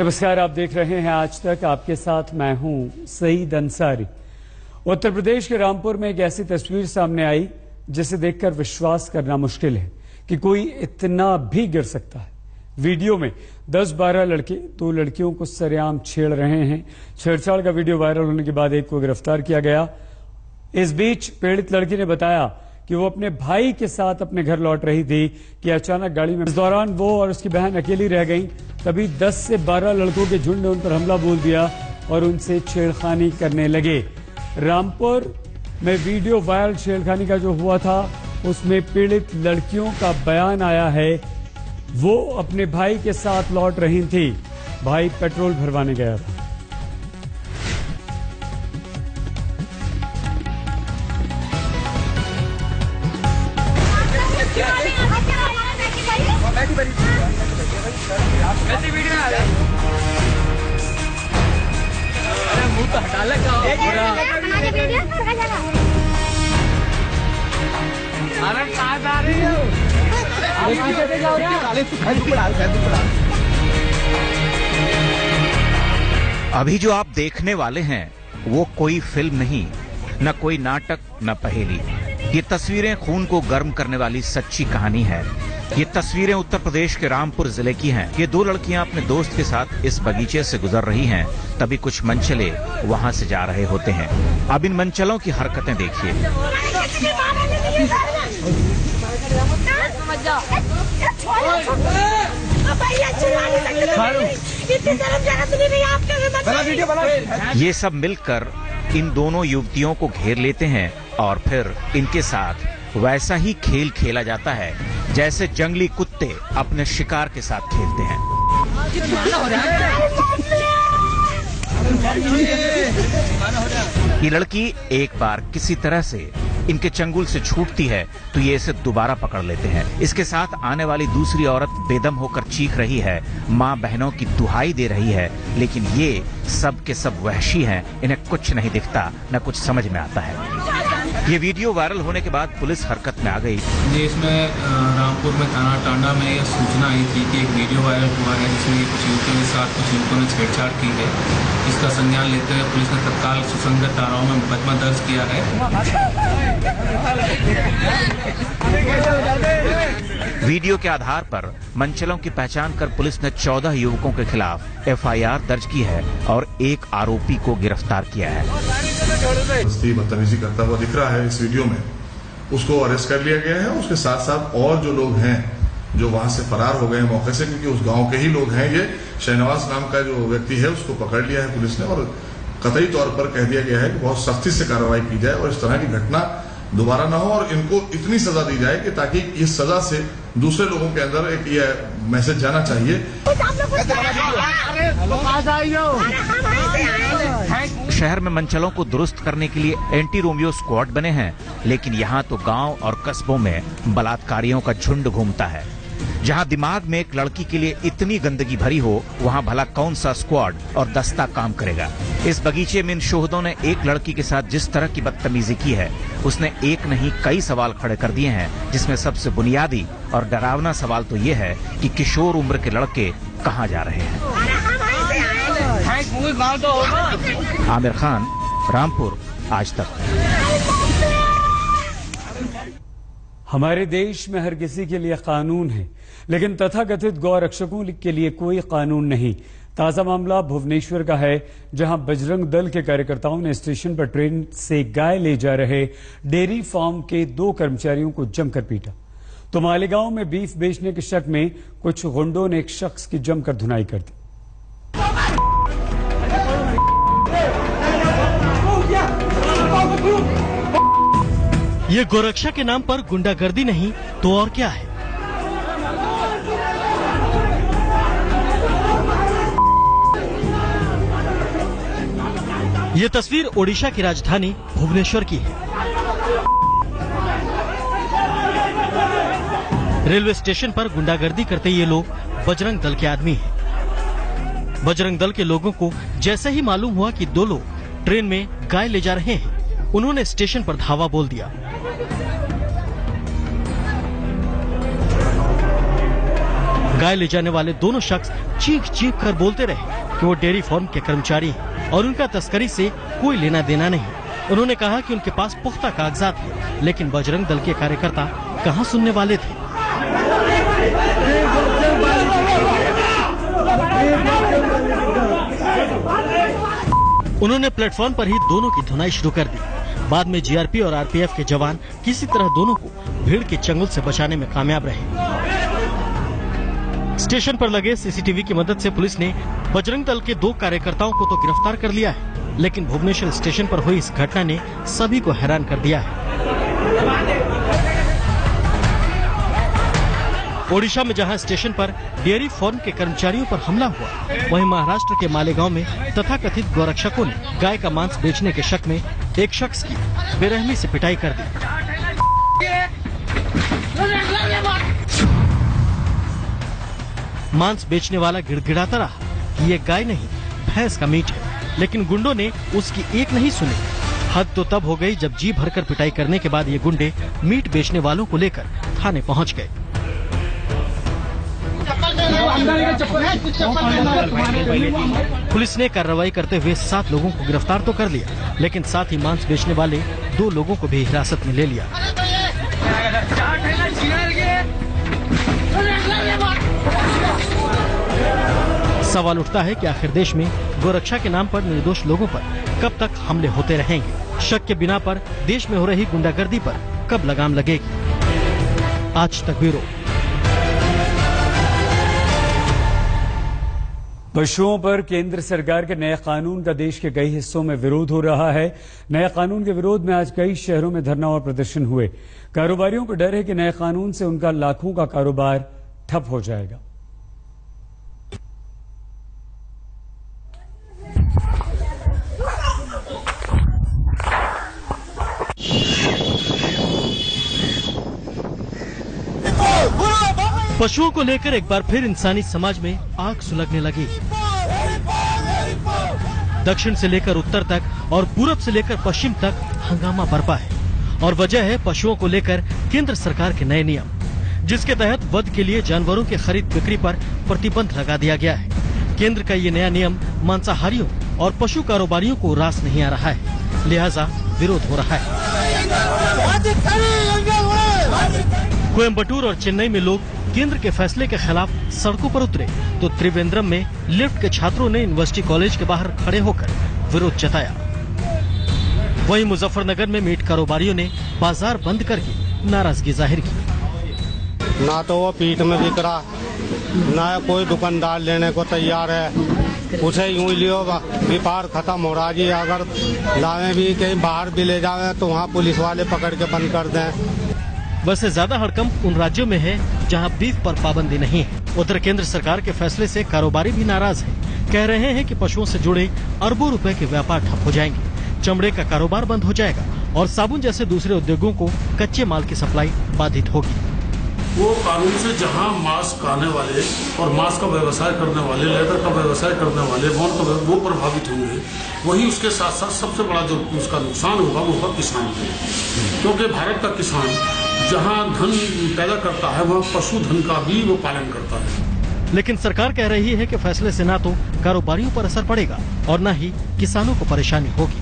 नमस्कार, आप देख रहे हैं आज तक। आपके साथ मैं हूं सईद अंसारी। उत्तर प्रदेश के रामपुर में एक ऐसी तस्वीर सामने आई जिसे देखकर विश्वास करना मुश्किल है कि कोई इतना भी गिर सकता है। वीडियो में 10-12 लड़के दो लड़कियों को सरेआम छेड़ रहे हैं। छेड़छाड़ का वीडियो वायरल होने के बाद एक को गिरफ्तार किया गया। इस बीच पीड़ित लड़की ने बताया कि वो अपने भाई के साथ अपने घर लौट रही थी कि अचानक गाड़ी में, इस दौरान वो और उसकी बहन अकेली रह गईं। तभी 10 से 12 लड़कों के झुंड ने उन पर हमला बोल दिया और उनसे छेड़खानी करने लगे। रामपुर में वीडियो वायरल छेड़खानी का जो हुआ था उसमें पीड़ित लड़कियों का बयान आया है। वो अपने भाई के साथ लौट रही थी। भाई पेट्रोल भरवाने गया था। मुंह तो हटा लगा अभी जो आप देखने वाले हैं वो कोई फिल्म नहीं, न कोई नाटक, न पहेली। ये तस्वीरें खून को गर्म करने वाली सच्ची कहानी है। ये तस्वीरें उत्तर प्रदेश के रामपुर जिले की हैं। ये दो लड़कियां अपने दोस्त के साथ इस बगीचे से गुजर रही हैं, तभी कुछ मनचले वहां से जा रहे होते हैं। अब इन मनचलों की हरकतें देखिए। ये सब मिलकर इन दोनों युवतियों को घेर लेते हैं और फिर इनके साथ वैसा ही खेल खेला जाता है जैसे जंगली कुत्ते अपने शिकार के साथ खेलते हैं। ये लड़की एक बार किसी तरह से इनके चंगुल से छूटती है तो ये इसे दोबारा पकड़ लेते हैं। इसके साथ आने वाली दूसरी औरत बेदम होकर चीख रही है, माँ बहनों की दुहाई दे रही है, लेकिन ये सब के सब वहशी हैं। इन्हें कुछ नहीं दिखता, न कुछ समझ में आता है। ये वीडियो वायरल होने के बाद पुलिस हरकत में आ गई। ये इसमें रामपुर में थाना टांडा में यह सूचना आई थी कि एक वीडियो वायरल हुआ है जिसमें कुछ युवकों के साथ कुछ युवकों ने छेड़छाड़ की है। इसका संज्ञान लेते हुए पुलिस ने तत्काल सुसंगत धाराओं में मुकदमा दर्ज किया है। वीडियो के आधार पर मनचलों की पहचान कर पुलिस ने 14 युवकों के खिलाफ FIR दर्ज की है और एक आरोपी को गिरफ्तार किया है। बदतमीजी करता हुआ दिख रहा है इस वीडियो में, उसको अरेस्ट कर लिया गया है। उसके साथ साथ और जो लोग हैं जो वहां से फरार हो गए हैं मौके से, क्योंकि उस गांव के ही लोग हैं। ये शहनवाज नाम का जो व्यक्ति है उसको पकड़ लिया है पुलिस ने और कतई तौर पर कह दिया गया है कि बहुत सख्ती से कार्रवाई की जाए और इस तरह की घटना दोबारा ना हो और इनको इतनी सजा दी जाए कि ताकि इस सजा से दूसरे लोगों के अंदर एक ये मैसेज जाना चाहिए। शहर में मनचलों को दुरुस्त करने के लिए एंटी रोमियो स्क्वाड बने हैं, लेकिन यहाँ तो गांव और कस्बों में बलात्कारियों का झुंड घूमता है। जहां दिमाग में एक लड़की के लिए इतनी गंदगी भरी हो, वहां भला कौन सा स्क्वाड और दस्ता काम करेगा। इस बगीचे में इन शोहदों ने एक लड़की के साथ जिस तरह की बदतमीजी की है, उसने एक नहीं कई सवाल खड़े कर दिए हैं, जिसमें सबसे बुनियादी और डरावना सवाल तो ये है कि किशोर उम्र के लड़के कहां जा रहे हैं। आमिर खान, रामपुर, आज तक। हमारे देश में हर किसी के लिए कानून है, लेकिन तथाकथित गौ रक्षकों के लिए कोई कानून नहीं। ताजा मामला भुवनेश्वर का है, जहां बजरंग दल के कार्यकर्ताओं ने स्टेशन पर ट्रेन से गाय ले जा रहे डेयरी फार्म के 2 कर्मचारियों को जमकर पीटा। तो मालेगांव में बीफ बेचने के शक में कुछ गुंडों ने एक शख्स की जमकर धुनाई कर दी। ये गोरक्षा के नाम पर गुंडागर्दी नहीं तो और क्या है। ये तस्वीर ओडिशा की राजधानी भुवनेश्वर की है। रेलवे स्टेशन पर गुंडागर्दी करते ये लोग बजरंग दल के आदमी हैं। बजरंग दल के लोगों को जैसे ही मालूम हुआ कि 2 लोग ट्रेन में गाय ले जा रहे हैं, उन्होंने स्टेशन पर धावा बोल दिया। गाय ले जाने वाले दोनों शख्स चीख चीख कर बोलते रहे कि वो डेयरी फार्म के कर्मचारी हैं और उनका तस्करी से कोई लेना देना नहीं। उन्होंने कहा कि उनके पास पुख्ता कागजात हैं, लेकिन बजरंग दल के कार्यकर्ता कहां सुनने वाले थे। उन्होंने प्लेटफॉर्म पर ही दोनों की धुनाई शुरू कर दी। बाद में जीआरपी और आरपीएफ के जवान किसी तरह दोनों को भीड़ के चंगुल से बचाने में कामयाब रहे। स्टेशन पर लगे सीसीटीवी की मदद से पुलिस ने बजरंग दल के 2 कार्यकर्ताओं को तो गिरफ्तार कर लिया है, लेकिन भुवनेश्वर स्टेशन पर हुई इस घटना ने सभी को हैरान कर दिया है। ओडिशा में जहां स्टेशन पर डेयरी फार्म के कर्मचारियों पर हमला हुआ, वहीं महाराष्ट्र के मालेगांव में तथाकथित गौरक्षकों ने गाय का मांस बेचने के शक में एक शख्स की बेरहमी से पिटाई कर दी। मांस बेचने वाला गिड़गिड़ाता रहा कि ये गाय नहीं भैंस का मीट है, लेकिन गुंडों ने उसकी एक नहीं सुनी। हद तो तब हो गई जब जी भरकर पिटाई करने के बाद ये गुंडे मीट बेचने वालों को लेकर थाने पहुंच गए। पुलिस ने कार्रवाई करते हुए 7 लोगों को गिरफ्तार तो कर लिया, लेकिन साथ ही मांस बेचने वाले 2 लोगों को भी हिरासत में ले लिया। सवाल उठता है कि आखिर देश में गोरक्षा के नाम पर निर्दोष लोगों पर कब तक हमले होते रहेंगे? शक के बिना पर देश में हो रही गुंडागर्दी पर कब लगाम लगेगी? आज तक ब्यूरो। पशुओं पर केंद्र सरकार के नए कानून का देश के कई हिस्सों में विरोध हो रहा है। नए कानून के विरोध में आज कई शहरों में धरना और प्रदर्शन हुए। कारोबारियों को डर है कि नए कानून से उनका लाखों का कारोबार ठप हो जाएगा। पशुओं को लेकर एक बार फिर इंसानी समाज में आग सुलगने लगी। दक्षिण से लेकर उत्तर तक और पूरब से लेकर पश्चिम तक हंगामा बरपा है, और वजह है पशुओं को लेकर केंद्र सरकार के नए नियम, जिसके तहत वध के लिए जानवरों के खरीद बिक्री पर प्रतिबंध लगा दिया गया है। केंद्र का ये नया नियम मांसाहारियों और पशु कारोबारियों को रास नहीं आ रहा है, लिहाजा विरोध हो रहा है। कोयम्बटूर और चेन्नई में लोग केंद्र के फैसले के खिलाफ सड़कों पर उतरे, तो त्रिवेंद्रम में लिफ्ट के छात्रों ने यूनिवर्सिटी कॉलेज के बाहर खड़े होकर विरोध जताया। वहीं मुजफ्फरनगर में मीट कारोबारियों ने बाजार बंद करके नाराजगी जाहिर की। ना तो वो पीठ में बिक रहा, ना कोई दुकानदार लेने को तैयार है। उसे यूं लियो, व्यापार खत्म हो रहा जी। अगर लावे भी कहीं बाहर भी ले जावे तो वहाँ पुलिस वाले पकड़ के बंद कर दें। वैसे ज्यादा हड़कंप उन राज्यों में है जहां बीफ पर पाबंदी नहीं है। उधर केंद्र सरकार के फैसले से कारोबारी भी नाराज हैं। कह रहे हैं कि पशुओं से जुड़े अरबों रुपए के व्यापार ठप हो जाएंगे, चमड़े का कारोबार बंद हो जाएगा और साबुन जैसे दूसरे उद्योगों को कच्चे माल की सप्लाई बाधित होगी। वो कानून से जहां मांस खाने वाले और मांस का व्यवसाय करने वाले, लेदर का व्यवसाय करने वाले, वो प्रभावित होंगे, वही उसके साथ साथ सबसे बड़ा जो उसका नुकसान होगा वो होगा किसान को। क्योंकि भारत का किसान जहां धन पैदा करता है वहां पशुधन का भी वो पालन करता है। लेकिन सरकार कह रही है कि फैसले से ना तो कारोबारियों पर असर पड़ेगा और न ही किसानों को परेशानी होगी।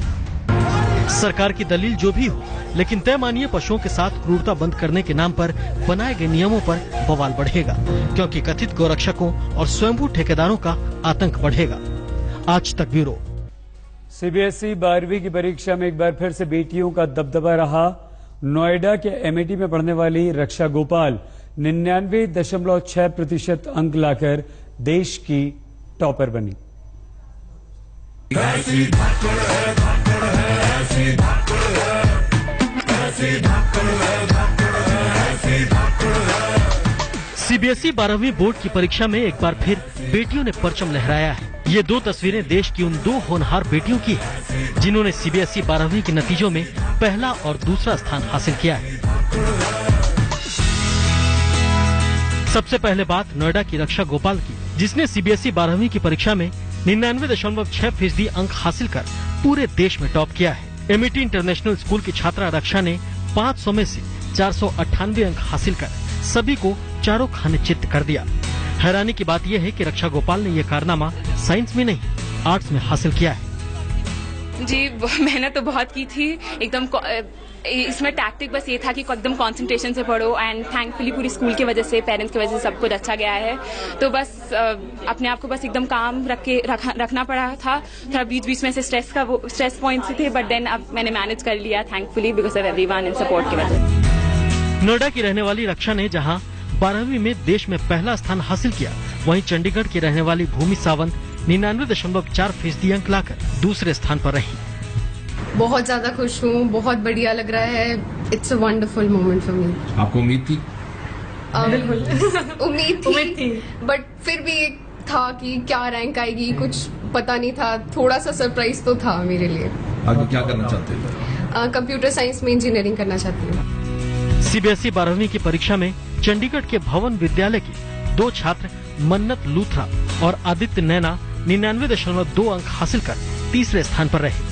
सरकार की दलील जो भी हो, लेकिन तय मानिए पशुओं के साथ क्रूरता बंद करने के नाम पर बनाए गए नियमों पर बवाल बढ़ेगा, क्योंकि कथित गौरक्षकों और स्वयंभू ठेकेदारों का आतंक बढ़ेगा। आज तक ब्यूरो। सीबीएसई 12वीं की परीक्षा में एक बार फिर से बेटियों का दबदबा रहा। नोएडा के एमआईटी में पढ़ने वाली रक्षा गोपाल 99.6% अंक लाकर देश की टॉपर बनी। सीबीएसई 12वीं बोर्ड की परीक्षा में एक बार फिर बेटियों ने परचम लहराया है। ये 2 तस्वीरें देश की उन 2 होनहार बेटियों की है जिन्होंने सीबीएसई 12वीं के नतीजों में पहला और दूसरा स्थान हासिल किया है। सबसे पहले बात नोएडा की रक्षा गोपाल की, जिसने सीबीएसई 12वीं की परीक्षा में 99.6% अंक हासिल कर पूरे देश में टॉप किया है। एमआईटी इंटरनेशनल स्कूल की छात्रा रक्षा ने 500 में से 498 अंक हासिल कर सभी को चारों खाने चित्त कर दिया। हैरानी की बात यह है कि रक्षा गोपाल ने यह कारनामा साइंस में नहीं, आर्ट्स में हासिल किया है। जी, मेहनत तो बहुत की थी एकदम। इसमें टैक्टिक बस ये था कि एकदम कंसंट्रेशन से पढ़ो, एंड थैंकफुली पूरी स्कूल की वजह से, पेरेंट्स की वजह से सब कुछ अच्छा गया है। तो बस अपने आप को बस एकदम काम रखना पड़ा था। थोड़ा बीच बीच में से स्ट्रेस पॉइंट्स थे, बट देन अब मैंने मैनेज कर लिया thankfully because of everyone and support की वजह से। नोएडा की रहने वाली रक्षा ने जहां 12वीं में देश में पहला स्थान हासिल किया, वहीं चंडीगढ़ की रहने वाली भूमि सावंत 99.4% अंक लाकर दूसरे स्थान पर रही। बहुत ज्यादा खुश हूँ, बहुत बढ़िया लग रहा है। It's a wonderful moment for me. आपको उम्मीद थी? बिल्कुल उम्मीद थी, बट फिर भी एक था कि क्या रैंक आएगी, कुछ पता नहीं था। थोड़ा सा सरप्राइज तो था मेरे लिए। आगे क्या करना चाहते हैं? कंप्यूटर साइंस में इंजीनियरिंग करना चाहती हूँ। सीबीएसई 12वीं की परीक्षा में चंडीगढ़ के भवन विद्यालय के 2 छात्र मन्नत लूथरा और आदित्य नैना 99.2 अंक हासिल कर तीसरे स्थान पर रहे।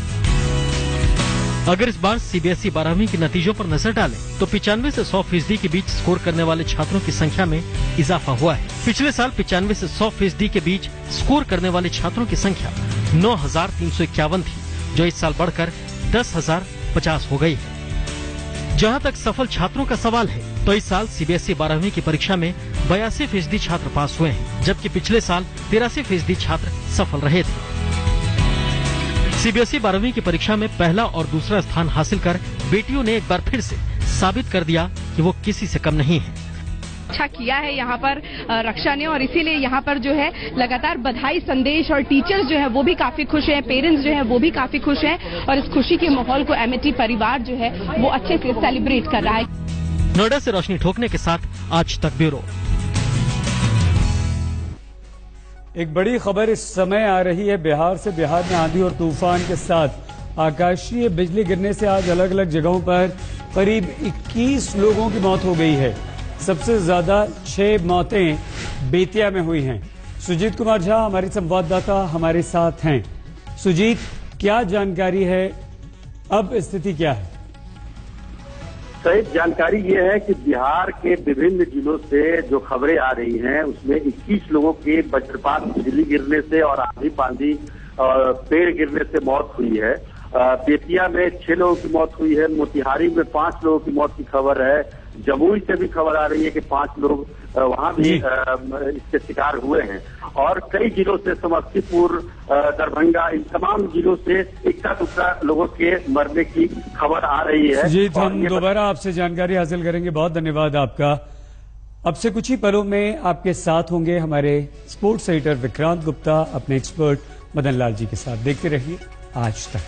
अगर इस बार सीबीएसई 12वीं के नतीजों पर नजर डालें तो 95 से 100% के बीच स्कोर करने वाले छात्रों की संख्या में इजाफा हुआ है। पिछले साल 95 से 100% के बीच स्कोर करने वाले छात्रों की संख्या 9,351 थी, जो इस साल बढ़कर 10,050 हो गई है। जहां तक सफल छात्रों का सवाल है तो इस साल सीबीएसई 12वीं की परीक्षा में 82% छात्र पास हुए हैं, जबकि पिछले साल 83% छात्र सफल रहे थे। सीबीएसई 12वीं की परीक्षा में पहला और दूसरा स्थान हासिल कर बेटियों ने एक बार फिर से साबित कर दिया कि वो किसी से कम नहीं है। अच्छा किया है यहाँ पर रक्षा ने, और इसीलिए यहाँ पर जो है लगातार बधाई संदेश, और टीचर्स जो है वो भी काफी खुश हैं, पेरेंट्स जो है वो भी काफी खुश हैं, और इस खुशी के माहौल को एमिटी परिवार जो है वो अच्छे से सेलिब्रेट कर रहा है। नोएडा से रोशनी ठोकने के साथ आज तक ब्यूरो। एक बड़ी खबर इस समय आ रही है बिहार से। बिहार में आंधी और तूफान के साथ आकाशीय बिजली गिरने से आज अलग अलग जगहों पर करीब 21 लोगों की मौत हो गई है। सबसे ज्यादा 6 मौतें बेतिया में हुई हैं। सुजीत कुमार झा हमारे संवाददाता हमारे साथ हैं। सुजीत, क्या जानकारी है, अब स्थिति क्या है? सही जानकारी ये है कि बिहार के विभिन्न जिलों से जो खबरें आ रही हैं उसमें 21 लोगों के वज्रपात, बिजली गिरने से और आंधी पांधी और पेड़ गिरने से मौत हुई है। बेतिया में 6 लोगों की मौत हुई है। मोतिहारी में 5 लोगों की मौत की खबर है। जमुई से भी खबर आ रही है कि 5 लोग वहां भी इसके शिकार हुए हैं, और कई जिलों से, समस्तीपुर, दरभंगा, इन तमाम जिलों से इक्का दुक्का लोगों के मरने की खबर आ रही है। जी, हम दोबारा आपसे जानकारी हासिल करेंगे। बहुत धन्यवाद आपका। अब से कुछ ही पलों में आपके साथ होंगे हमारे स्पोर्ट्स एडिटर विक्रांत गुप्ता अपने एक्सपर्ट मदन लाल जी के साथ। देखते रहिए आज तक।